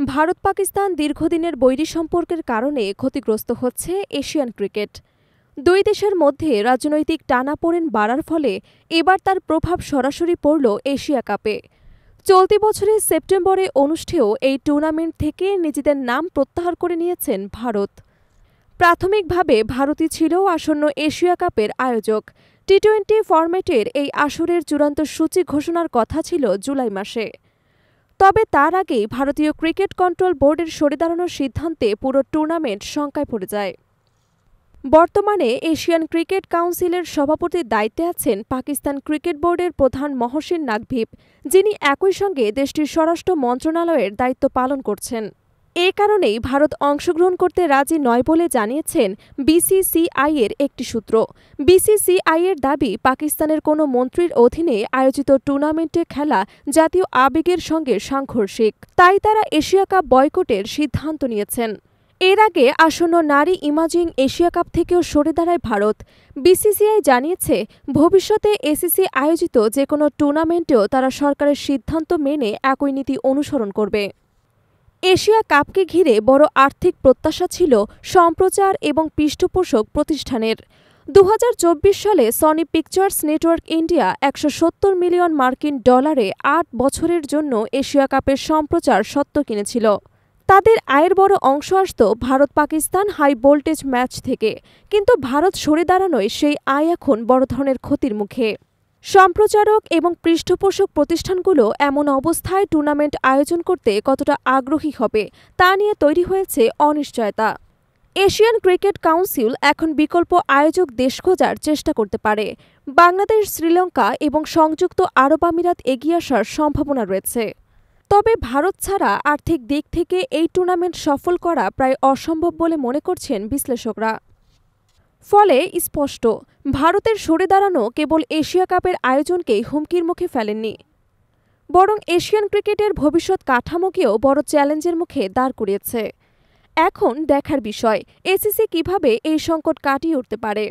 ভারত পাকিস্তান দীর্ঘদিনের বৈরী সম্পর্কের কারণে ক্ষতিগ্রস্ত হচ্ছে এশিয়ান ক্রিকেট। দুই দেশের মধ্যে রাজনৈতিক টানাপোড়েন বাড়ার ফলে এবার তার প্রভাব সরাসরি পড়ল এশিয়া কাপে। চলতি বছরের সেপ্টেম্বরে অনুষ্ঠেয় এই টুর্নামেন্ট থেকে নিজেদের নাম প্রত্যাহার করে নিয়েছেন ভারত। প্রাথমিকভাবে ভারতই ছিল আসন্ন এশিয়া কাপের আয়োজক। টি-20 ফরম্যাটের এই আসরের চূড়ান্ত সূচি ঘোষণার কথা ছিল জুলাই মাসে। তবে তার আগেই ভারতীয় ক্রিকেট কন্ট্রোল বোর্ডের সরে দাঁড়ানোর সিদ্ধান্তে পুরো টুর্নামেন্ট শঙ্কায় পড়ে যায়। বর্তমানে এশিয়ান ক্রিকেট কাউন্সিলের সভাপতির দায়িত্বে আছেন পাকিস্তান ক্রিকেট বোর্ডের প্রধান মহসিন নাকভি, যিনি একই সঙ্গে দেশটির স্বরাষ্ট্র মন্ত্রণালয়ের দায়িত্ব পালন করছেন। এ কারণেই ভারত অংশগ্রহণ করতে রাজি নয় বলে জানিয়েছেন বিসিসিআইয়ের একটি সূত্র। বিসিসিআইয়ের দাবি, পাকিস্তানের কোনো মন্ত্রীর অধীনে আয়োজিত টুর্নামেন্টে খেলা জাতীয় আবেগের সঙ্গে সাংঘর্ষিক, তাই তারা এশিয়া কাপ বয়কটের সিদ্ধান্ত নিয়েছেন। এর আগে আসন্ন নারী ইমাজিং এশিয়া কাপ থেকেও সরে দাঁড়ায় ভারত। বিসিসিআই জানিয়েছে, ভবিষ্যতে এসিসি আয়োজিত যে কোনো টুর্নামেন্টেও তারা সরকারের সিদ্ধান্ত মেনে একই নীতি অনুসরণ করবে। এশিয়া কাপকে ঘিরে বড় আর্থিক প্রত্যাশা ছিল সম্প্রচার এবং পৃষ্ঠপোষক প্রতিষ্ঠানের। 2024 সালে Sony pictures network India $170 million মার্কিন 8 বছরের জন্য এশিয়া কাপের সম্প্রচার স্বত্ব কিনেছিল। তাদের আয়ের বড় অংশ আসত ভারত পাকিস্তান হাই ভোল্টেজ ম্যাচ থেকে, কিন্তু ভারত সরে দাঁড়ানোয় সেই আয় এখন বড় ধরনের ক্ষতির মুখে। সম্প্রচারক এবং পৃষ্ঠপোষক প্রতিষ্ঠানগুলো এমন অবস্থায় টুর্নামেন্ট আয়োজন করতে কতটা আগ্রহী হবে তা নিয়ে তৈরি হয়েছে অনিশ্চয়তা। এশিয়ান ক্রিকেট কাউন্সিল এখন বিকল্প আয়োজক দেশ খোঁজার চেষ্টা করতে পারে। বাংলাদেশ, শ্রীলঙ্কা এবং সংযুক্ত আরব আমিরাত এগিয়ে আসার সম্ভাবনা রয়েছে। তবে ভারত ছাড়া আর্থিক দিক থেকে এই টুর্নামেন্ট সফল করা প্রায় অসম্ভব বলে মনে করছেন বিশ্লেষকরা। ফলে স্পষ্ট, ভারতের সরে দাঁড়ানো কেবল এশিয়া কাপের আয়োজনকেই হুমকির মুখে ফেলেননি, বরং এশিয়ান ক্রিকেটের ভবিষ্যৎ কাঠামোকেও বড় চ্যালেঞ্জের মুখে দাঁড় করিয়েছে। এখন দেখার বিষয়, এসিসি কিভাবে এই সংকট কাটিয়ে উঠতে পারে।